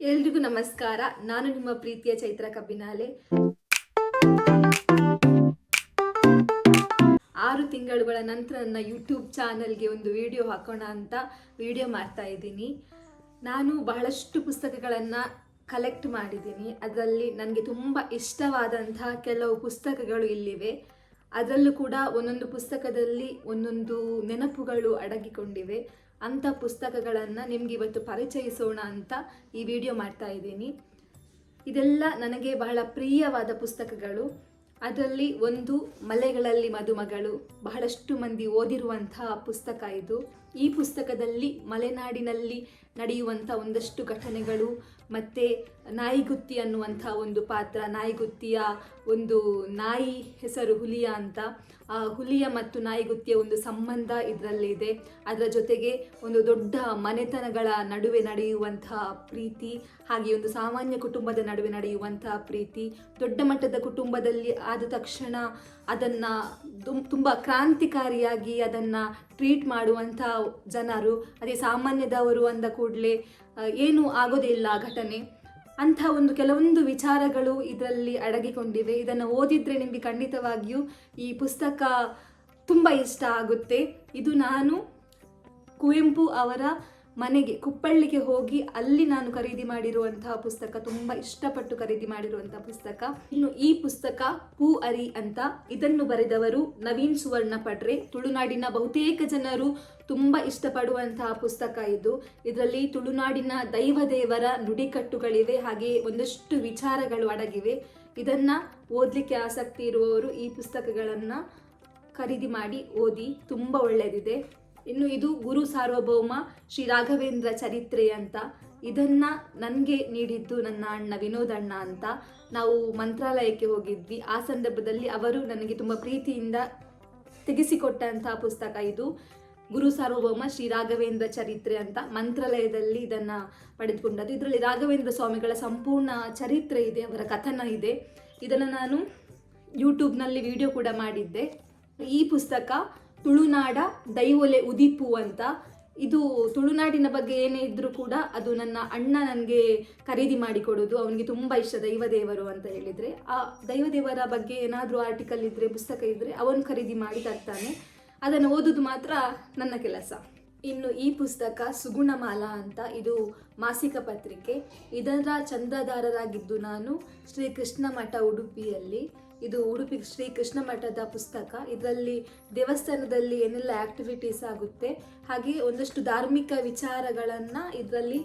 ಎಲ್ರಿಗೂ ನಮಸ್ಕಾರ. ನಾನು ನಿಮ್ಮ ಪ್ರೀತಿಯ ಚೈತ್ರ ಕಬ್ಬಿನಾಲೆ. 6 ತಿಂಗಳುಗಳ ನಂತರ ನನ್ನ ಯೂಟ್ಯೂಬ್ ಚಾನಲ್ಗೆ ಒಂದು ವಿಡಿಯೋ ಹಾಕೋಣ ಅಂತ ವಿಡಿಯೋ ಮಾಡ್ತಾ ಇದ್ದೀನಿ. ನಾನು ಬಹಳಷ್ಟು ಪುಸ್ತಕಗಳನ್ನು ಕಲೆಕ್ಟ್ ಮಾಡಿದ್ದೀನಿ. ಅದರಲ್ಲಿ ನನಗೆ ತುಂಬ ಇಷ್ಟವಾದಂಥ ಕೆಲವು ಪುಸ್ತಕಗಳು ಇಲ್ಲಿವೆ. ಅದರಲ್ಲೂ ಕೂಡ ಒಂದೊಂದು ಪುಸ್ತಕದಲ್ಲಿ ಒಂದೊಂದು ನೆನಪುಗಳು ಅಡಗಿಕೊಂಡಿವೆ. ಅಂಥ ಪುಸ್ತಕಗಳನ್ನು ನಿಮಗೆ ಇವತ್ತು ಪರಿಚಯಿಸೋಣ ಅಂತ ಈ ವಿಡಿಯೋ ಮಾಡ್ತಾ ಇದ್ದೀನಿ. ಇದೆಲ್ಲ ನನಗೆ ಬಹಳ ಪ್ರಿಯವಾದ ಪುಸ್ತಕಗಳು. ಅದರಲ್ಲಿ ಒಂದು ಮಲೆಗಳಲ್ಲಿ ಮದುಮಗಳು, ಬಹಳಷ್ಟು ಮಂದಿ ಓದಿರುವಂತಹ ಪುಸ್ತಕ ಇದು. ಈ ಪುಸ್ತಕದಲ್ಲಿ ಮಲೆನಾಡಿನಲ್ಲಿ ನಡೆಯುವಂಥ ಒಂದಷ್ಟು ಘಟನೆಗಳು ಮತ್ತು ನಾಯಿಗುತ್ತಿ ಅನ್ನುವಂಥ ಒಂದು ಪಾತ್ರ. ನಾಯಿಗುತ್ತಿಯ ಒಂದು ನಾಯಿ ಹೆಸರು ಹುಲಿಯ ಅಂತ. ಆ ಹುಲಿಯ ಮತ್ತು ನಾಯಿಗುತ್ತಿಯ ಒಂದು ಸಂಬಂಧ ಇದರಲ್ಲಿದೆ. ಅದರ ಜೊತೆಗೆ ಒಂದು ದೊಡ್ಡ ಮನೆತನಗಳ ನಡುವೆ ನಡೆಯುವಂತಹ ಪ್ರೀತಿ, ಹಾಗೆ ಒಂದು ಸಾಮಾನ್ಯ ಕುಟುಂಬದ ನಡುವೆ ನಡೆಯುವಂತಹ ಪ್ರೀತಿ. ದೊಡ್ಡ ಮಟ್ಟದ ಕುಟುಂಬದಲ್ಲಿ ಆದ ತಕ್ಷಣ ಅದನ್ನು ತುಂಬ ಕ್ರಾಂತಿಕಾರಿಯಾಗಿ ಅದನ್ನು ಟ್ರೀಟ್ ಮಾಡುವಂಥ ಜನರು, ಅದೇ ಸಾಮಾನ್ಯದವರು ಅಂದ ಕೂಡಲೇ ಏನೂ ಆಗೋದಿಲ್ಲ ಘಟನೆ. ಅಂಥ ಕೆಲವೊಂದು ವಿಚಾರಗಳು ಇದರಲ್ಲಿ ಅಡಗಿಕೊಂಡಿವೆ. ಇದನ್ನು ಓದಿದರೆ ನಿಮಗೆ ಖಂಡಿತವಾಗಿಯೂ ಈ ಪುಸ್ತಕ ತುಂಬ ಇಷ್ಟ ಆಗುತ್ತೆ. ಇದು ನಾನು ಕುವೆಂಪು ಅವರ ಮನೆಗೆ ಕುಪ್ಪಳ್ಳಿಗೆ ಹೋಗಿ ಅಲ್ಲಿ ನಾನು ಖರೀದಿ ಮಾಡಿರುವಂತಹ ಪುಸ್ತಕ, ತುಂಬ ಇಷ್ಟಪಟ್ಟು ಖರೀದಿ ಮಾಡಿರುವಂತಹ ಪುಸ್ತಕ. ಇನ್ನು ಈ ಪುಸ್ತಕ ಪೂ ಅರಿ ಅಂತ. ಇದನ್ನು ಬರೆದವರು ನವೀನ್ ಸುವರ್ಣ ಪಡ್ರೆ. ತುಳುನಾಡಿನ ಬಹುತೇಕ ಜನರು ತುಂಬ ಇಷ್ಟಪಡುವಂತಹ ಪುಸ್ತಕ ಇದು. ಇದರಲ್ಲಿ ತುಳುನಾಡಿನ ದೈವದೇವರ ನುಡಿಕಟ್ಟುಗಳಿವೆ, ಹಾಗೆ ಒಂದಷ್ಟು ವಿಚಾರಗಳು ಅಡಗಿವೆ. ಇದನ್ನು ಓದಲಿಕ್ಕೆ ಆಸಕ್ತಿ ಇರುವವರು ಈ ಪುಸ್ತಕಗಳನ್ನು ಖರೀದಿ ಮಾಡಿ ಓದಿ, ತುಂಬ ಒಳ್ಳೆಯದಿದೆ. ಇನ್ನು ಇದು ಗುರು ಸಾರ್ವಭೌಮ ಶ್ರೀ ರಾಘವೇಂದ್ರ ಚರಿತ್ರೆ ಅಂತ. ಇದನ್ನು ನನಗೆ ನೀಡಿದ್ದು ನನ್ನ ಅಣ್ಣ ವಿನೋದ್ ಅಣ್ಣ ಅಂತ. ನಾವು ಮಂತ್ರಾಲಯಕ್ಕೆ ಹೋಗಿದ್ವಿ. ಆ ಸಂದರ್ಭದಲ್ಲಿ ಅವರು ನನಗೆ ತುಂಬ ಪ್ರೀತಿಯಿಂದ ತೆಗೆಸಿಕೊಟ್ಟಂತಹ ಪುಸ್ತಕ ಇದು. ಗುರು ಸಾರ್ವಭೌಮ ಶ್ರೀ ರಾಘವೇಂದ್ರ ಚರಿತ್ರೆ ಅಂತ. ಮಂತ್ರಾಲಯದಲ್ಲಿ ಇದನ್ನು ಪಡೆದುಕೊಂಡದ್ದು. ಇದರಲ್ಲಿ ರಾಘವೇಂದ್ರ ಸ್ವಾಮಿಗಳ ಸಂಪೂರ್ಣ ಚರಿತ್ರೆ ಇದೆ, ಅವರ ಕಥನ ಇದೆ. ಇದನ್ನು ನಾನು ಯೂಟ್ಯೂಬ್ನಲ್ಲಿ ವಿಡಿಯೋ ಕೂಡ ಮಾಡಿದ್ದೆ. ಈ ಪುಸ್ತಕ ತುಳುನಾಡ ದೈವೊಲೆ ಉದಿಪು ಅಂತ. ಇದು ತುಳುನಾಡಿನ ಬಗ್ಗೆ ಏನೇ ಇದ್ದರೂ ಕೂಡ ಅದು ನನ್ನ ಅಣ್ಣ ನನಗೆ ಖರೀದಿ ಮಾಡಿಕೊಡೋದು. ಅವನಿಗೆ ತುಂಬ ಇಷ್ಟ ದೈವದೇವರು ಅಂತ ಹೇಳಿದರೆ. ಆ ದೈವದೇವರ ಬಗ್ಗೆ ಏನಾದರೂ ಆರ್ಟಿಕಲ್ ಇದ್ದರೆ, ಪುಸ್ತಕ ಇದ್ದರೆ ಅವನು ಖರೀದಿ ಮಾಡಿ ತರ್ತಾನೆ. ಅದನ್ನು ಓದೋದು ಮಾತ್ರ ನನ್ನ ಕೆಲಸ. ಇನ್ನು ಈ ಪುಸ್ತಕ ಸುಗುಣಮಾಲಾ ಅಂತ. ಇದು ಮಾಸಿಕ ಪತ್ರಿಕೆ. ಇದರ ಚಂದಾದಾರರಾಗಿದ್ದು ನಾನು ಶ್ರೀಕೃಷ್ಣ ಮಠ ಉಡುಪಿಯಲ್ಲಿ. ಇದು ಉಡುಪಿ ಶ್ರೀಕೃಷ್ಣ ಮಠದ ಪುಸ್ತಕ. ಇದರಲ್ಲಿ ದೇವಸ್ಥಾನದಲ್ಲಿ ಏನೆಲ್ಲ ಆ್ಯಕ್ಟಿವಿಟೀಸ್ ಆಗುತ್ತೆ, ಹಾಗೆ ಒಂದಷ್ಟು ಧಾರ್ಮಿಕ ವಿಚಾರಗಳನ್ನು ಇದರಲ್ಲಿ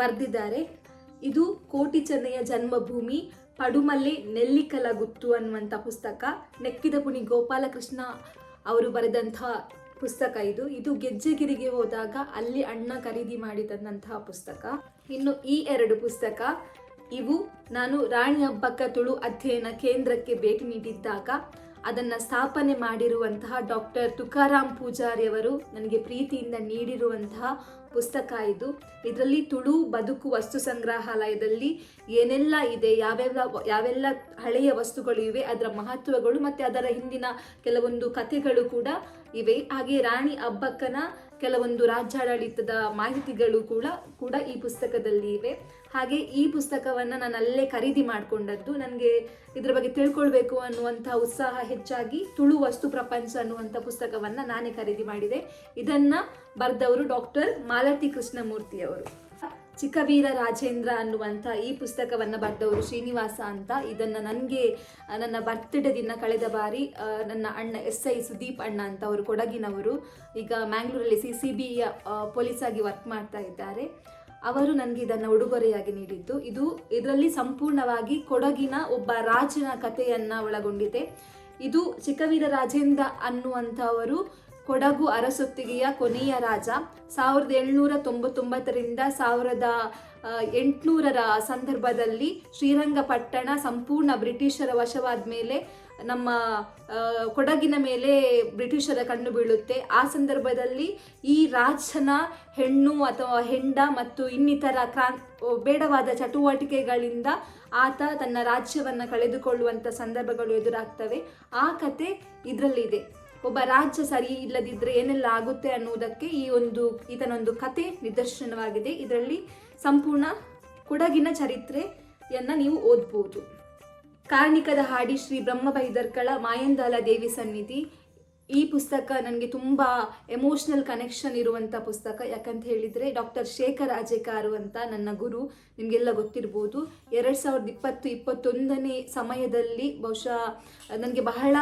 ಬರೆದಿದ್ದಾರೆ. ಇದು ಕೋಟಿ ಚೆನ್ನಯ್ಯ ಜನ್ಮಭೂಮಿ, ಪಡುಮಲೆ ನೆಲ್ಲಿಕಲಗುತ್ತು ಅನ್ನುವಂಥ ಪುಸ್ತಕ. ನೆಕ್ಕಿದ ಪುಣಿ ಗೋಪಾಲಕೃಷ್ಣ ಅವರು ಬರೆದಂಥ ಪುಸ್ತಕ ಇದು. ಇದು ಗೆಜ್ಜೆಗಿರಿಗೆ ಹೋದಾಗ ಅಲ್ಲಿ ಅಣ್ಣ ಖರೀದಿ ಮಾಡಿ ತಂದಂತಹ ಪುಸ್ತಕ. ಇನ್ನು ಈ 2 ಪುಸ್ತಕ ಇವು ನಾನು ರಾಣಿ ಅಬ್ಬಕ್ಕ ತುಳು ಅಧ್ಯಯನ ಕೇಂದ್ರಕ್ಕೆ ಭೇಟಿ ನೀಡಿದ್ದಾಗ ಅದನ್ನು ಸ್ಥಾಪನೆ ಮಾಡಿರುವಂತಹ ಡಾಕ್ಟರ್ ತುಕಾರಾಮ್ ಪೂಜಾರಿಯವರು ನನಗೆ ಪ್ರೀತಿಯಿಂದ ನೀಡಿರುವಂತಹ ಪುಸ್ತಕ ಇದು. ಇದರಲ್ಲಿ ತುಳು ಬದುಕು ವಸ್ತು ಸಂಗ್ರಹಾಲಯದಲ್ಲಿ ಏನೆಲ್ಲ ಇದೆ, ಯಾವೆಲ್ಲ ಹಳೆಯ ವಸ್ತುಗಳು ಇವೆ, ಅದರ ಮಹತ್ವಗಳು ಮತ್ತು ಅದರ ಹಿಂದಿನ ಕೆಲವೊಂದು ಕಥೆಗಳು ಕೂಡ ಇವೆ. ಹಾಗೆ ರಾಣಿ ಅಬ್ಬಕ್ಕನ ಕೆಲವೊಂದು ರಾಜ್ಯಾಡಳಿತದ ಮಾಹಿತಿಗಳು ಕೂಡ ಈ ಪುಸ್ತಕದಲ್ಲಿ ಇವೆ. ಹಾಗೆ ಈ ಪುಸ್ತಕವನ್ನು ನಾನು ಅಲ್ಲೇ ಖರೀದಿ ಮಾಡಿಕೊಂಡದ್ದು. ನನಗೆ ಇದರ ಬಗ್ಗೆ ತಿಳ್ಕೊಳ್ಬೇಕು ಅನ್ನುವಂಥ ಉತ್ಸಾಹ ಹೆಚ್ಚಾಗಿ ತುಳು ವಸ್ತು ಪ್ರಪಂಚ ಅನ್ನುವಂಥ ಪುಸ್ತಕವನ್ನು ನಾನೇ ಖರೀದಿ ಮಾಡಿದೆ. ಇದನ್ನು ಬರೆದವರು ಡಾಕ್ಟರ್ ಮಾಲತಿ ಕೃಷ್ಣಮೂರ್ತಿಯವರು. ಚಿಕ್ಕವೀರ ರಾಜೇಂದ್ರ ಅನ್ನುವಂಥ ಈ ಪುಸ್ತಕವನ್ನು ಬರೆದವರು ಶ್ರೀನಿವಾಸ ಅಂತ. ಇದನ್ನು ನನಗೆ ನನ್ನ ಬರ್ತ್ಡೇ ದಿನ ಕಳೆದ ಬಾರಿ ನನ್ನ ಅಣ್ಣ SI ಸುದೀಪ್ ಅಣ್ಣ ಅಂತ, ಅವರು ಕೊಡಗಿನವರು. ಈಗ ಮ್ಯಾಂಗ್ಳೂರಲ್ಲಿ CCB ಪೊಲೀಸಾಗಿ ವರ್ಕ್ ಮಾಡ್ತಾ ಇದ್ದಾರೆ. ಅವರು ನನಗೆ ಇದನ್ನು ಉಡುಗೊರೆಯಾಗಿ ನೀಡಿದ್ದು. ಇದರಲ್ಲಿ ಸಂಪೂರ್ಣವಾಗಿ ಕೊಡಗಿನ ಒಬ್ಬ ರಾಜನ ಕಥೆಯನ್ನು ಒಳಗೊಂಡಿದೆ. ಇದು ಚಿಕ್ಕವೀರ ರಾಜೇಂದ್ರ ಅನ್ನುವಂಥವರು ಕೊಡಗು ಅರಸೊತ್ತಿಗೆಯ ಕೊನೆಯ ರಾಜ. 1799ರಿಂದ 1800ರ ಸಂದರ್ಭದಲ್ಲಿ ಶ್ರೀರಂಗಪಟ್ಟಣ ಸಂಪೂರ್ಣ ಬ್ರಿಟಿಷರ ವಶವಾದ ಮೇಲೆ ನಮ್ಮ ಕೊಡಗಿನ ಮೇಲೆ ಬ್ರಿಟಿಷರ ಕಣ್ಣು ಬೀಳುತ್ತೆ. ಆ ಸಂದರ್ಭದಲ್ಲಿ ಈ ರಾಜನ ಹೆಣ್ಣು ಅಥವಾ ಹೆಂಡ ಮತ್ತು ಇನ್ನಿತರ ಬೇಡವಾದ ಚಟುವಟಿಕೆಗಳಿಂದ ಆತ ತನ್ನ ರಾಜ್ಯವನ್ನು ಕಳೆದುಕೊಳ್ಳುವಂಥ ಸಂದರ್ಭಗಳು ಎದುರಾಗ್ತವೆ. ಆ ಕತೆ ಇದರಲ್ಲಿದೆ. ಒಬ್ಬ ರಾಜ್ಯ ಸರಿ ಇಲ್ಲದಿದ್ದರೆ ಏನೆಲ್ಲ ಆಗುತ್ತೆ ಅನ್ನುವುದಕ್ಕೆ ಈತನೊಂದು ಕತೆ ನಿದರ್ಶನವಾಗಿದೆ. ಇದರಲ್ಲಿ ಸಂಪೂರ್ಣ ಕೊಡಗಿನ ಚರಿತ್ರೆಯನ್ನು ನೀವು ಓದ್ಬೋದು. ಕಾರ್ಣಿಕದ ಹಾಡಿ ಶ್ರೀ ಬ್ರಹ್ಮಬೈದರ್ಕಳ ಮಾಯಂದಾಲ ದೇವಿ ಸನ್ನಿಧಿ. ಈ ಪುಸ್ತಕ ನನಗೆ ತುಂಬ ಎಮೋಷ್ನಲ್ ಕನೆಕ್ಷನ್ ಇರುವಂಥ ಪುಸ್ತಕ. ಯಾಕಂತ ಹೇಳಿದರೆ ಡಾಕ್ಟರ್ ಶೇಖರ್ ಆಜೆಕಾರು ಅಂತ ನನ್ನ ಗುರು, ನಿಮಗೆಲ್ಲ ಗೊತ್ತಿರ್ಬೋದು. 2020-21ನೇ ಸಮಯದಲ್ಲಿ ಬಹುಶಃ ನನಗೆ ಬಹಳ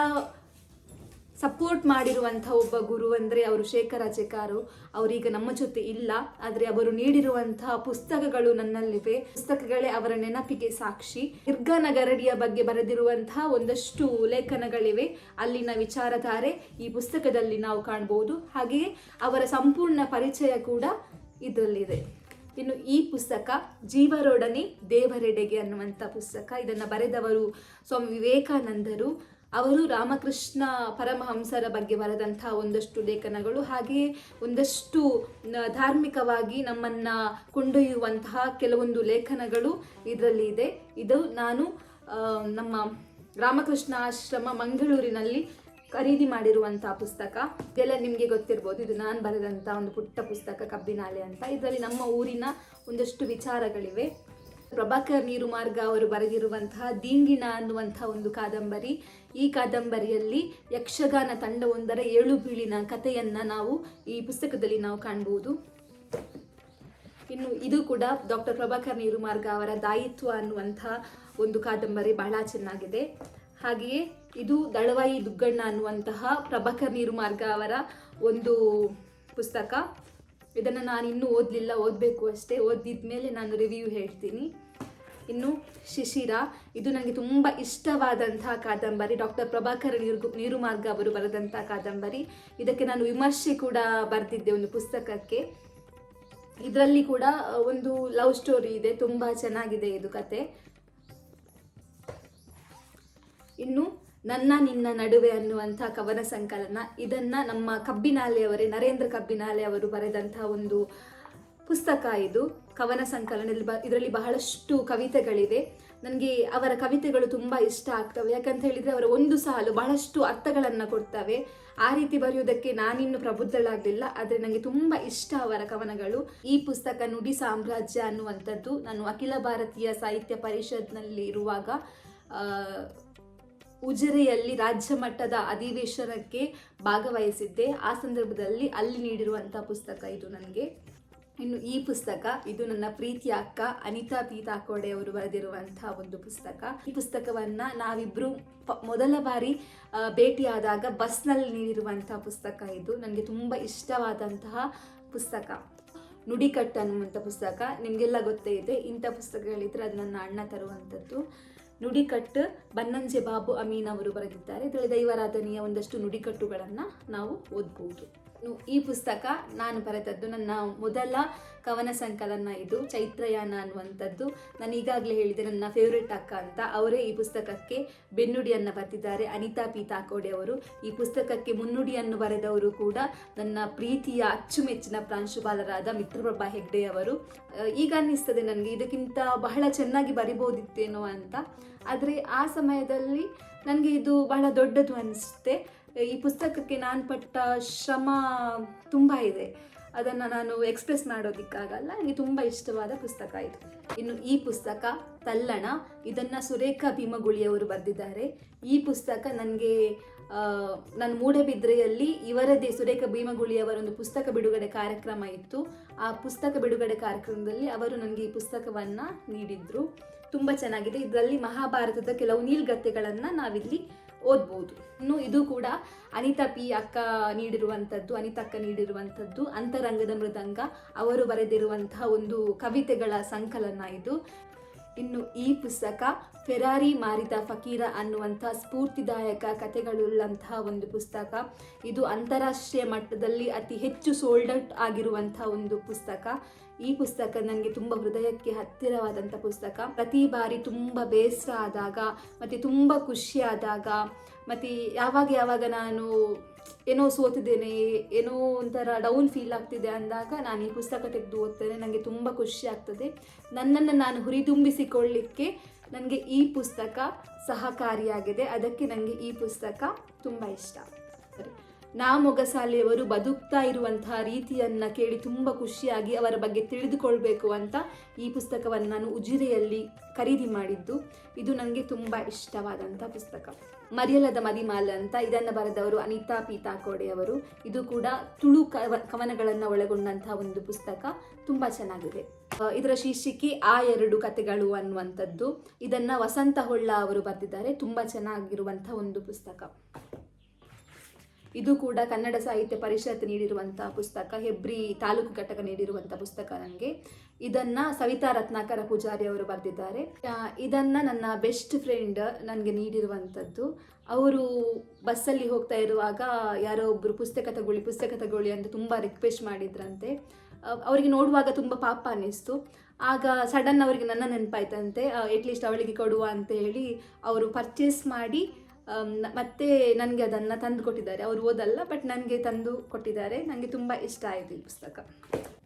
ಸಪೋರ್ಟ್ ಮಾಡಿರುವಂಥ ಒಬ್ಬ ಗುರು ಅಂದರೆ ಅವರು ಶೇಖರ್ ಆಜೆಕಾರು. ಅವರೀಗ ನಮ್ಮ ಜೊತೆ ಇಲ್ಲ, ಆದರೆ ಅವರು ನೀಡಿರುವಂತಹ ಪುಸ್ತಕಗಳು ನನ್ನಲ್ಲಿವೆ. ಪುಸ್ತಕಗಳೇ ಅವರ ನೆನಪಿಗೆ ಸಾಕ್ಷಿ. ಗಿರ್ಗಾನಗರಡಿಯ ಬಗ್ಗೆ ಬರೆದಿರುವಂತಹ ಒಂದಷ್ಟು ಲೇಖನಗಳಿವೆ. ಅಲ್ಲಿನ ವಿಚಾರಧಾರೆ ಈ ಪುಸ್ತಕದಲ್ಲಿ ನಾವು ಕಾಣ್ಬೋದು. ಹಾಗೆಯೇ ಅವರ ಸಂಪೂರ್ಣ ಪರಿಚಯ ಕೂಡ ಇದರಲ್ಲಿದೆ. ಇನ್ನು ಈ ಪುಸ್ತಕ ಜೀವರೊಡನೆ ದೇವರೆಡೆಗೆ ಅನ್ನುವಂಥ ಪುಸ್ತಕ. ಇದನ್ನು ಬರೆದವರು ಸ್ವಾಮಿ ವಿವೇಕಾನಂದರು. ಅವರು ರಾಮಕೃಷ್ಣ ಪರಮಹಂಸರ ಬಗ್ಗೆ ಬರೆದಂಥ ಒಂದಷ್ಟು ಲೇಖನಗಳು, ಹಾಗೆಯೇ ಒಂದಷ್ಟು ಧಾರ್ಮಿಕವಾಗಿ ನಮ್ಮನ್ನು ಕೊಂಡೊಯ್ಯುವಂತಹ ಕೆಲವೊಂದು ಲೇಖನಗಳು ಇದರಲ್ಲಿ ಇದೆ. ಇದು ನಾನು ನಮ್ಮ ರಾಮಕೃಷ್ಣ ಆಶ್ರಮ ಮಂಗಳೂರಿನಲ್ಲಿ ಖರೀದಿ ಮಾಡಿರುವಂಥ ಪುಸ್ತಕ. ಇದೆಲ್ಲ ನಿಮಗೆ ಗೊತ್ತಿರ್ಬೋದು. ಇದು ನಾನು ಬರೆದಂಥ ಒಂದು ಪುಟ್ಟ ಪುಸ್ತಕ ಕಬ್ಬಿನಾಲೆ ಅಂತ. ಇದರಲ್ಲಿ ನಮ್ಮ ಊರಿನ ಒಂದಷ್ಟು ವಿಚಾರಗಳಿವೆ. ಪ್ರಭಾಕರ್ ನೀರುಮಾರ್ಗ ಅವರು ಬರೆದಿರುವಂತಹ ದಿಂಗಿಣ ಅನ್ನುವಂಥ ಒಂದು ಕಾದಂಬರಿ. ಈ ಕಾದಂಬರಿಯಲ್ಲಿ ಯಕ್ಷಗಾನ ತಂಡವೊಂದರ ಏಳು ಬೀಳಿನ ಕಥೆಯನ್ನು ನಾವು ಈ ಪುಸ್ತಕದಲ್ಲಿ ನಾವು ಕಾಣ್ಬೋದು. ಇನ್ನು ಇದು ಕೂಡ ಡಾಕ್ಟರ್ ಪ್ರಭಾಕರ್ ನೀರುಮಾರ್ಗ ಅವರ ದಾಯಿತ್ವ ಅನ್ನುವಂಥ ಒಂದು ಕಾದಂಬರಿ, ಬಹಳ ಚೆನ್ನಾಗಿದೆ. ಹಾಗೆಯೇ ಇದು ದಳವಾಯಿ ದುಗ್ಗಣ್ಣ ಅನ್ನುವಂತಹ ಪ್ರಭಾಕರ್ ನೀರುಮಾರ್ಗ ಅವರ ಒಂದು ಪುಸ್ತಕ. ಇದನ್ನು ನಾನು ಇನ್ನೂ ಓದಲಿಲ್ಲ, ಓದಬೇಕು ಅಷ್ಟೇ. ಓದಿದ ಮೇಲೆ ನಾನು ರಿವ್ಯೂ ಹೇಳ್ತೀನಿ. ಇನ್ನು ಶಿಶಿರ, ಇದು ನನಗೆ ತುಂಬ ಇಷ್ಟವಾದಂತಹ ಕಾದಂಬರಿ. ಡಾಕ್ಟರ್ ಪ್ರಭಾಕರ್ ನೀರುಮಾರ್ಗ ಅವರು ಬರೆದಂಥ ಕಾದಂಬರಿ. ಇದಕ್ಕೆ ನಾನು ವಿಮರ್ಶೆ ಕೂಡ ಬರೆದಿದ್ದೆ ಒಂದು ಪುಸ್ತಕಕ್ಕೆ. ಇದರಲ್ಲಿ ಕೂಡ ಒಂದು ಲವ್ ಸ್ಟೋರಿ ಇದೆ, ತುಂಬ ಚೆನ್ನಾಗಿದೆ ಇದು ಕತೆ. ಇನ್ನು ನನ್ನ ನಿನ್ನ ನಡುವೆ ಅನ್ನುವಂಥ ಕವನ ಸಂಕಲನ. ಇದನ್ನು ನಮ್ಮ ಕಬ್ಬಿನಾಲೆಯವರೇ, ನರೇಂದ್ರ ಕಬ್ಬಿನಾಲೆ ಅವರು ಬರೆದಂಥ ಒಂದು ಪುಸ್ತಕ ಇದು. ಕವನ ಸಂಕಲನ. ಇದರಲ್ಲಿ ಬಹಳಷ್ಟು ಕವಿತೆಗಳಿವೆ. ನನಗೆ ಅವರ ಕವಿತೆಗಳು ತುಂಬ ಇಷ್ಟ ಆಗ್ತವೆ. ಯಾಕಂತ ಹೇಳಿದರೆ ಅವರ ಒಂದು ಸಾಲು ಬಹಳಷ್ಟು ಅರ್ಥಗಳನ್ನು ಕೊಡ್ತವೆ. ಆ ರೀತಿ ಬರೆಯೋದಕ್ಕೆ ನಾನಿನ್ನು ಪ್ರಬುದ್ಧಳಾಗಲಿಲ್ಲ, ಆದರೆ ನನಗೆ ತುಂಬ ಇಷ್ಟ ಅವರ ಕವನಗಳು. ಈ ಪುಸ್ತಕ ನುಡಿ ಸಾಮ್ರಾಜ್ಯ ಅನ್ನುವಂಥದ್ದು. ನಾನು ಅಖಿಲ ಭಾರತೀಯ ಸಾಹಿತ್ಯ ಪರಿಷತ್ನಲ್ಲಿ ಇರುವಾಗ ಉಜಿರೆಯಲ್ಲಿ ರಾಜ್ಯ ಮಟ್ಟದ ಅಧಿವೇಶನಕ್ಕೆ ಭಾಗವಹಿಸಿದ್ದೆ. ಆ ಸಂದರ್ಭದಲ್ಲಿ ಅಲ್ಲಿ ನೀಡಿರುವಂಥ ಪುಸ್ತಕ ಇದು ನನಗೆ. ಇನ್ನು ಈ ಪುಸ್ತಕ, ಇದು ನನ್ನ ಪ್ರೀತಿಯ ಅಕ್ಕ ಅನಿತಾ ಪಿ ತಾಕೋಡೆ ಅವರು ಬರೆದಿರುವಂಥ ಒಂದು ಪುಸ್ತಕ. ಈ ಪುಸ್ತಕವನ್ನು ನಾವಿಬ್ಬರು ಮೊದಲ ಬಾರಿ ಭೇಟಿಯಾದಾಗ ಬಸ್ನಲ್ಲಿ ನೀಡಿರುವಂಥ ಪುಸ್ತಕ ಇದು. ನನಗೆ ತುಂಬ ಇಷ್ಟವಾದಂತಹ ಪುಸ್ತಕ. ನುಡಿಕಟ್ಟು ಅನ್ನುವಂಥ ಪುಸ್ತಕ. ನಿಮಗೆಲ್ಲ ಗೊತ್ತೇ ಇದೆ, ಇಂಥ ಪುಸ್ತಕಗಳಿದ್ರೆ ಅದು ನನ್ನ ಅಣ್ಣ ತರುವಂಥದ್ದು. ನುಡಿಕಟ್ಟು ಬನ್ನಂಜೆ ಬಾಬು ಅಮೀನ್ ಅವರು ಬರೆದಿದ್ದಾರೆ. ಇದರಲ್ಲಿ ದೈವಾರಾಧನೆಯ ಒಂದಷ್ಟು ನುಡಿಕಟ್ಟುಗಳನ್ನು ನಾವು ಓದ್ಬೋದು. ಈ ಪುಸ್ತಕ ನಾನು ಬರೆದದ್ದು, ನನ್ನ ಮೊದಲ ಕವನ ಸಂಕಲನ ಇದು. ಚೈತ್ರಯಾನ ಅನ್ನುವಂಥದ್ದು. ನಾನು ಈಗಾಗಲೇ ಹೇಳಿದೆ ನನ್ನ ಫೇವ್ರೆಟ್ ಅಕ್ಕ ಅಂತ. ಅವರೇ ಈ ಪುಸ್ತಕಕ್ಕೆ ಬೆನ್ನುಡಿಯನ್ನು ಬರೆದಿದ್ದಾರೆ, ಅನಿತಾ ಪಿ ತಾಕೋಡೆ ಅವರು. ಈ ಪುಸ್ತಕಕ್ಕೆ ಮುನ್ನುಡಿಯನ್ನು ಬರೆದವರು ಕೂಡ ನನ್ನ ಪ್ರೀತಿಯ ಅಚ್ಚುಮೆಚ್ಚಿನ ಪ್ರಾಂಶುಪಾಲರಾದ ಮಿತ್ರಪ್ರಭಾ ಹೆಗ್ಡೆ ಅವರು. ಈಗ ಅನ್ನಿಸ್ತದೆ ನನಗೆ ಇದಕ್ಕಿಂತ ಬಹಳ ಚೆನ್ನಾಗಿ ಬರಿಬೋದಿತ್ತೇನೋ ಅಂತ. ಆದರೆ ಆ ಸಮಯದಲ್ಲಿ ನನಗೆ ಇದು ಬಹಳ ದೊಡ್ಡದು ಅನಿಸುತ್ತೆ. ಈ ಪುಸ್ತಕಕ್ಕೆ ನಾನು ಪಟ್ಟ ಶ್ರಮ ತುಂಬ ಇದೆ, ಅದನ್ನು ನಾನು ಎಕ್ಸ್ಪ್ರೆಸ್ ಮಾಡೋದಕ್ಕಾಗಲ್ಲ. ನನಗೆ ತುಂಬ ಇಷ್ಟವಾದ ಪುಸ್ತಕ ಇದು. ಇನ್ನು ಈ ಪುಸ್ತಕ ತಲ್ಲಣ. ಇದನ್ನು ಸುರೇಖಾ ಭೀಮಗುಳಿಯವರು ಬರೆದಿದ್ದಾರೆ. ಈ ಪುಸ್ತಕ ನನಗೆ ನಾನು ಮೂಡಬಿದ್ರೆಯಲ್ಲಿ ಇವರದೇ ಸುರೇಖಾ ಭೀಮಗುಳಿಯವರ ಒಂದು ಪುಸ್ತಕ ಬಿಡುಗಡೆ ಕಾರ್ಯಕ್ರಮ ಇತ್ತು. ಆ ಪುಸ್ತಕ ಬಿಡುಗಡೆ ಕಾರ್ಯಕ್ರಮದಲ್ಲಿ ಅವರು ನನಗೆ ಈ ಪುಸ್ತಕವನ್ನು ನೀಡಿದ್ರು. ತುಂಬ ಚೆನ್ನಾಗಿದೆ. ಇದರಲ್ಲಿ ಮಹಾಭಾರತದ ಕೆಲವು ನೀಲ್ಗತೆಗಳನ್ನು ನಾವಿಲ್ಲಿ ಓದ್ಬೋದು. ಇನ್ನು ಇದು ಕೂಡ ಅನಿತಾ ಅಕ್ಕ ನೀಡಿರುವಂಥದ್ದು ಅಂತರಂಗದ ಮೃದಂಗ. ಅವರು ಬರೆದಿರುವಂತಹ ಒಂದು ಕವಿತೆಗಳ ಸಂಕಲನ ಇದು. ಇನ್ನು ಈ ಪುಸ್ತಕ ಫೆರಾರಿ ಮಾರಿದ ಫಕೀರ ಅನ್ನುವಂಥ ಸ್ಫೂರ್ತಿದಾಯಕ ಕಥೆಗಳುಳ್ಳಂತಹ ಒಂದು ಪುಸ್ತಕ. ಇದು ಅಂತಾರಾಷ್ಟ್ರೀಯ ಮಟ್ಟದಲ್ಲಿ ಅತಿ ಹೆಚ್ಚು ಸೋಲ್ಡ್ ಔಟ್ ಆಗಿರುವಂಥ ಒಂದು ಪುಸ್ತಕ. ಈ ಪುಸ್ತಕ ನನಗೆ ತುಂಬ ಹೃದಯಕ್ಕೆ ಹತ್ತಿರವಾದಂಥ ಪುಸ್ತಕ. ಪ್ರತಿ ಬಾರಿ ತುಂಬ ಬೇಸರ ಆದಾಗ ಮತ್ತು ತುಂಬ ಖುಷಿಯಾದಾಗ ಮತ್ತು ಯಾವಾಗ ನಾನು ಏನೋ ಸೋತಿದ್ದೇನೆ, ಏನೋ ಒಂಥರ ಡೌನ್ ಫೀಲ್ ಆಗ್ತಿದೆ ಅಂದಾಗ ನಾನು ಈ ಪುಸ್ತಕ ತೆಗೆದು ಓದ್ತೇನೆ. ನನಗೆ ತುಂಬ ಖುಷಿ ಆಗ್ತದೆ. ನನ್ನನ್ನು ನಾನು ಹುರಿದುಂಬಿಸಿಕೊಳ್ಳಿಕ್ಕೆ ನನಗೆ ಈ ಪುಸ್ತಕ ಸಹಕಾರಿಯಾಗಿದೆ. ಅದಕ್ಕೆ ನನಗೆ ಈ ಪುಸ್ತಕ ತುಂಬ ಇಷ್ಟ. ನಾ ಮೊಗಸಾಲೆಯವರು ಬದುಕ್ತಾ ಇರುವಂತಹ ರೀತಿಯನ್ನು ಕೇಳಿ ತುಂಬ ಖುಷಿಯಾಗಿ ಅವರ ಬಗ್ಗೆ ತಿಳಿದುಕೊಳ್ಬೇಕು ಅಂತ ಈ ಪುಸ್ತಕವನ್ನು ನಾನು ಉಜಿರೆಯಲ್ಲಿ ಖರೀದಿ ಮಾಡಿದ್ದು. ಇದು ನನಗೆ ತುಂಬ ಇಷ್ಟವಾದಂಥ ಪುಸ್ತಕ. ಮರೆಯಲದ ಮದಿಮಾಲೆ ಅಂತ, ಇದನ್ನು ಬರೆದವರು ಅನಿತಾ ಪೀತಾಕೋಡೆ ಅವರು. ಇದು ಕೂಡ ತುಳು ಕವನಗಳನ್ನು ಒಳಗೊಂಡಂತಹ ಒಂದು ಪುಸ್ತಕ, ತುಂಬ ಚೆನ್ನಾಗಿದೆ. ಇದರ ಶೀರ್ಷಿಕೆ ಆ ಎರಡು ಕಥೆಗಳು ಅನ್ನುವಂಥದ್ದು. ಇದನ್ನು ವಸಂತ ಹೊಳ್ಳ ಅವರು ಬರೆದಿದ್ದಾರೆ. ತುಂಬ ಚೆನ್ನಾಗಿರುವಂಥ ಒಂದು ಪುಸ್ತಕ. ಇದು ಕೂಡ ಕನ್ನಡ ಸಾಹಿತ್ಯ ಪರಿಷತ್ ನೀಡಿರುವಂಥ ಪುಸ್ತಕ, ಹೆಬ್ರಿ ತಾಲೂಕು ಘಟಕ ನೀಡಿರುವಂಥ ಪುಸ್ತಕ ನನಗೆ. ಇದನ್ನು ಸವಿತಾ ರತ್ನಾಕರ ಪೂಜಾರಿ ಅವರು ಬರೆದಿದ್ದಾರೆ. ಇದನ್ನು ನನ್ನ ಬೆಸ್ಟ್ ಫ್ರೆಂಡ್ ನನಗೆ ನೀಡಿರುವಂಥದ್ದು. ಅವರು ಬಸ್ಸಲ್ಲಿ ಹೋಗ್ತಾ ಇರುವಾಗ ಯಾರೋ ಒಬ್ಬರು ಪುಸ್ತಕ ತಗೊಳ್ಳಿ ಅಂತ ತುಂಬ ರಿಕ್ವೆಸ್ಟ್ ಮಾಡಿದ್ರಂತೆ. ಅವರಿಗೆ ನೋಡುವಾಗ ತುಂಬ ಪಾಪ ಅನ್ನಿಸ್ತು. ಆಗ ಸಡನ್ ಅವರಿಗೆ ನನ್ನ ನೆನಪಾಯ್ತಂತೆ, ಅಟ್ಲೀಸ್ಟ್ ಅವಳಿಗೆ ಕೊಡುವ ಅಂತ ಹೇಳಿ ಅವರು ಪರ್ಚೇಸ್ ಮಾಡಿ ಮತ್ತೆ ನನಗೆ ಅದನ್ನು ತಂದು ಕೊಟ್ಟಿದ್ದಾರೆ. ಅವರು ಓದಲ್ಲ, ಬಟ್ ನನಗೆ ತಂದು ಕೊಟ್ಟಿದ್ದಾರೆ. ನನಗೆ ತುಂಬ ಇಷ್ಟ ಆಯಿತು ಈ ಪುಸ್ತಕ.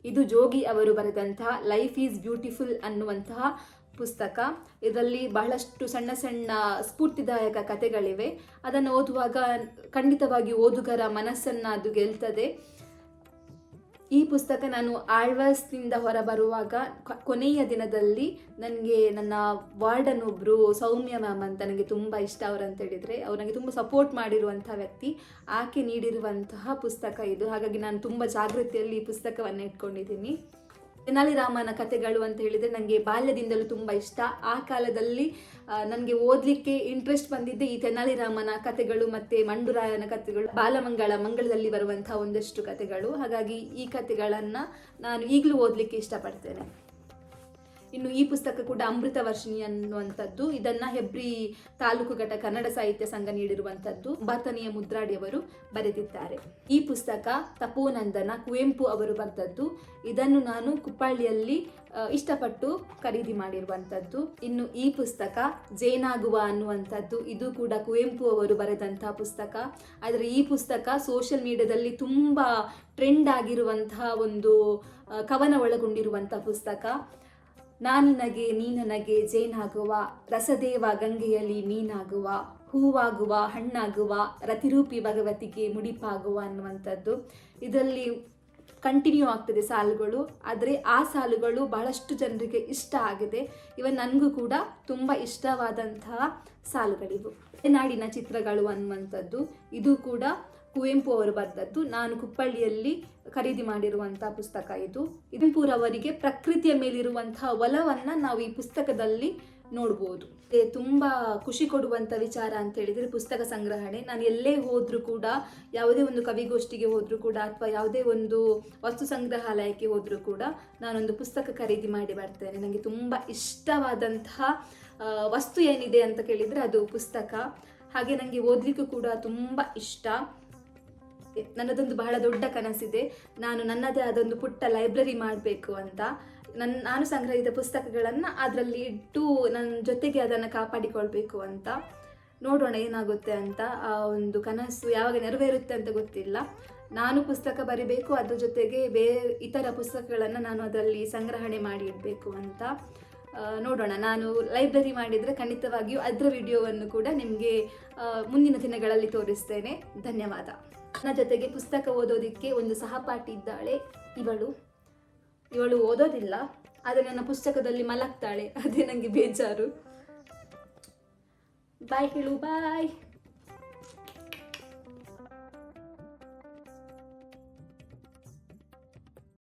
ಇದು ಜೋಗಿ ಅವರು ಬರೆದಂತಹ ಲೈಫ್ ಈಸ್ ಬ್ಯೂಟಿಫುಲ್ ಅನ್ನುವಂತಹ ಪುಸ್ತಕ. ಇದರಲ್ಲಿ ಬಹಳಷ್ಟು ಸಣ್ಣ ಸಣ್ಣ ಸ್ಫೂರ್ತಿದಾಯಕ ಕಥೆಗಳಿವೆ. ಅದನ್ನು ಓದುವಾಗ ಖಂಡಿತವಾಗಿ ಓದುಗರ ಮನಸ್ಸನ್ನು ಅದು ಗೆಲ್ತದೆ. ಈ ಪುಸ್ತಕ ನಾನು ಆಳ್ವಾಸ್ನಿಂದ ಹೊರಬರುವಾಗ ಕೊನೆಯ ದಿನದಲ್ಲಿ ನನಗೆ ನನ್ನ ವಾರ್ಡನ್ ಒಬ್ಬರು ಸೌಮ್ಯ ಮ್ಯಾಮ್ ಅಂತ, ನನಗೆ ತುಂಬ ಇಷ್ಟ ಅವರು ಅಂತ ಹೇಳಿದರೆ, ಅವ್ರು ನನಗೆ ತುಂಬ ಸಪೋರ್ಟ್ ಮಾಡಿರುವಂಥ ವ್ಯಕ್ತಿ. ಆಕೆ ನೀಡಿರುವಂತಹ ಪುಸ್ತಕ ಇದು. ಹಾಗಾಗಿ ನಾನು ತುಂಬ ಜಾಗೃತಿಯಲ್ಲಿ ಈ ಪುಸ್ತಕವನ್ನು ಇಟ್ಕೊಂಡಿದ್ದೀನಿ. ತೆನಾಲಿ ರಾಮನ ಕಥೆಗಳು ಅಂತ ಹೇಳಿದರೆ ನನಗೆ ಬಾಲ್ಯದಿಂದಲೂ ತುಂಬ ಇಷ್ಟ. ಆ ಕಾಲದಲ್ಲಿ ನನಗೆ ಓದಲಿಕ್ಕೆ ಇಂಟ್ರೆಸ್ಟ್ ಬಂದಿದ್ದೆ ಈ ತೆನಾಲಿ ರಾಮನ ಕಥೆಗಳು ಮತ್ತು ಮಂಡುರಾಯನ ಕಥೆಗಳು, ಮಂಗಳದಲ್ಲಿ ಬರುವಂಥ ಒಂದಷ್ಟು ಕಥೆಗಳು. ಹಾಗಾಗಿ ಈ ಕಥೆಗಳನ್ನು ನಾನು ಈಗಲೂ ಓದಲಿಕ್ಕೆ ಇಷ್ಟಪಡ್ತೇನೆ. ಇನ್ನು ಈ ಪುಸ್ತಕ ಕೂಡ ಅಮೃತ ವರ್ಷಿಣಿ ಅನ್ನುವಂಥದ್ದು. ಇದನ್ನು ಹೆಬ್ರಿ ತಾಲೂಕು ಘಟಕ ಕನ್ನಡ ಸಾಹಿತ್ಯ ಸಂಘ ನೀಡಿರುವಂಥದ್ದು. ಬಾತನಿಯ ಮುದ್ರಾಡಿಯವರು ಬರೆದಿದ್ದಾರೆ. ಈ ಪುಸ್ತಕ ತಪೋನಂದನ ಕುವೆಂಪು ಅವರು ಬರೆದದ್ದು. ಇದನ್ನು ನಾನು ಕುಪ್ಪಳ್ಳಿಯಲ್ಲಿ ಇಷ್ಟಪಟ್ಟು ಖರೀದಿ ಮಾಡಿರುವಂಥದ್ದು. ಇನ್ನು ಈ ಪುಸ್ತಕ ಜೇನಾಗುವ ಅನ್ನುವಂಥದ್ದು. ಇದು ಕೂಡ ಕುವೆಂಪು ಅವರು ಬರೆದಂಥ ಪುಸ್ತಕ. ಆದರೆ ಈ ಪುಸ್ತಕ ಸೋಷಿಯಲ್ ಮೀಡಿಯಾದಲ್ಲಿ ತುಂಬ ಟ್ರೆಂಡ್ ಆಗಿರುವಂತಹ ಒಂದು ಕವನ ಒಳಗೊಂಡಿರುವಂಥ ಪುಸ್ತಕ. ನಾನಿನಗೆ ನೀನನಗೆ ಜೇನಾಗುವ, ರಸದೇವ ಗಂಗೆಯಲ್ಲಿ ಮೀನಾಗುವ, ಹೂವಾಗುವ ಹಣ್ಣಾಗುವ, ರತಿರೂಪಿ ಭಗವತಿಗೆ ಮುಡಿಪಾಗುವ ಅನ್ನುವಂಥದ್ದು. ಇದರಲ್ಲಿ ಕಂಟಿನ್ಯೂ ಆಗ್ತದೆ ಸಾಲುಗಳು, ಆದರೆ ಆ ಸಾಲುಗಳು ಬಹಳಷ್ಟು ಜನರಿಗೆ ಇಷ್ಟ ಆಗಿದೆ. ಇವನ್ ನನಗೂ ಕೂಡ ತುಂಬ ಇಷ್ಟವಾದಂತಹ ಸಾಲುಗಳಿವು. ನಾಡಿನ ಚಿತ್ರಗಳು ಅನ್ನುವಂಥದ್ದು. ಇದು ಕೂಡ ಕುವೆಂಪು ಅವರು ಬರೆದದ್ದು. ನಾನು ಕುಪ್ಪಳ್ಳಿಯಲ್ಲಿ ಖರೀದಿ ಮಾಡಿರುವಂಥ ಪುಸ್ತಕ ಇದು. ಕುವೆಂಪುರವರಿಗೆ ಪ್ರಕೃತಿಯ ಮೇಲಿರುವಂತಹ ಒಲವನ್ನು ನಾವು ಈ ಪುಸ್ತಕದಲ್ಲಿ ನೋಡ್ಬೋದು. ತುಂಬ ಖುಷಿ ಕೊಡುವಂಥ ವಿಚಾರ ಅಂತ ಹೇಳಿದರೆ ಪುಸ್ತಕ ಸಂಗ್ರಹಣೆ. ನಾನು ಎಲ್ಲೇ ಹೋದರೂ ಕೂಡ, ಯಾವುದೇ ಒಂದು ಕವಿಗೋಷ್ಠಿಗೆ ಹೋದರೂ ಕೂಡ ಅಥವಾ ಯಾವುದೇ ಒಂದು ವಸ್ತು ಸಂಗ್ರಹಾಲಯಕ್ಕೆ ಹೋದರೂ ಕೂಡ ನಾನೊಂದು ಪುಸ್ತಕ ಖರೀದಿ ಮಾಡಿ ಬರ್ತೇನೆ. ನನಗೆ ತುಂಬ ಇಷ್ಟವಾದಂತಹ ವಸ್ತು ಏನಿದೆ ಅಂತ ಕೇಳಿದರೆ ಅದು ಪುಸ್ತಕ. ಹಾಗೆ ನನಗೆ ಓದಲಿಕ್ಕೂ ಕೂಡ ತುಂಬ ಇಷ್ಟ. ನನ್ನದೊಂದು ಬಹಳ ದೊಡ್ಡ ಕನಸಿದೆ, ನಾನು ನನ್ನದೇ ಅದೊಂದು ಪುಟ್ಟ ಲೈಬ್ರರಿ ಮಾಡಬೇಕು ಅಂತ. ನಾನು ಸಂಗ್ರಹಿಸಿದ ಪುಸ್ತಕಗಳನ್ನು ಅದರಲ್ಲಿ ಇಟ್ಟು ನನ್ನ ಜೊತೆಗೆ ಅದನ್ನು ಕಾಪಾಡಿಕೊಳ್ಬೇಕು ಅಂತ. ನೋಡೋಣ ಏನಾಗುತ್ತೆ ಅಂತ. ಆ ಒಂದು ಕನಸು ಯಾವಾಗ ನೆರವೇರುತ್ತೆ ಅಂತ ಗೊತ್ತಿಲ್ಲ. ನಾನು ಪುಸ್ತಕ ಬರಿಬೇಕು, ಅದ್ರ ಜೊತೆಗೆ ಇತರ ಪುಸ್ತಕಗಳನ್ನು ನಾನು ಅದರಲ್ಲಿ ಸಂಗ್ರಹಣೆ ಮಾಡಿ ಇಡಬೇಕು ಅಂತ. ನೋಡೋಣ. ನಾನು ಲೈಬ್ರರಿ ಮಾಡಿದರೆ ಖಂಡಿತವಾಗಿಯೂ ಅದರ ವಿಡಿಯೋವನ್ನು ಕೂಡ ನಿಮಗೆ ಮುಂದಿನ ದಿನಗಳಲ್ಲಿ ತೋರಿಸ್ತೇನೆ. ಧನ್ಯವಾದ. ನನ್ನ ಜೊತೆಗೆ ಪುಸ್ತಕ ಓದೋದಕ್ಕೆ ಒಂದು ಸಹಪಾಠಿ ಇದ್ದಾಳೆ. ಇವಳು ಓದೋದಿಲ್ಲ, ಆದರೆ ನನ್ನ ಪುಸ್ತಕದಲ್ಲಿ ಮಲಗ್ತಾಳೆ. ಅದೇ ನನಗೆ ಬೇಜಾರು. ಬಾಯ್ ಹೇಳು, ಬಾಯ್.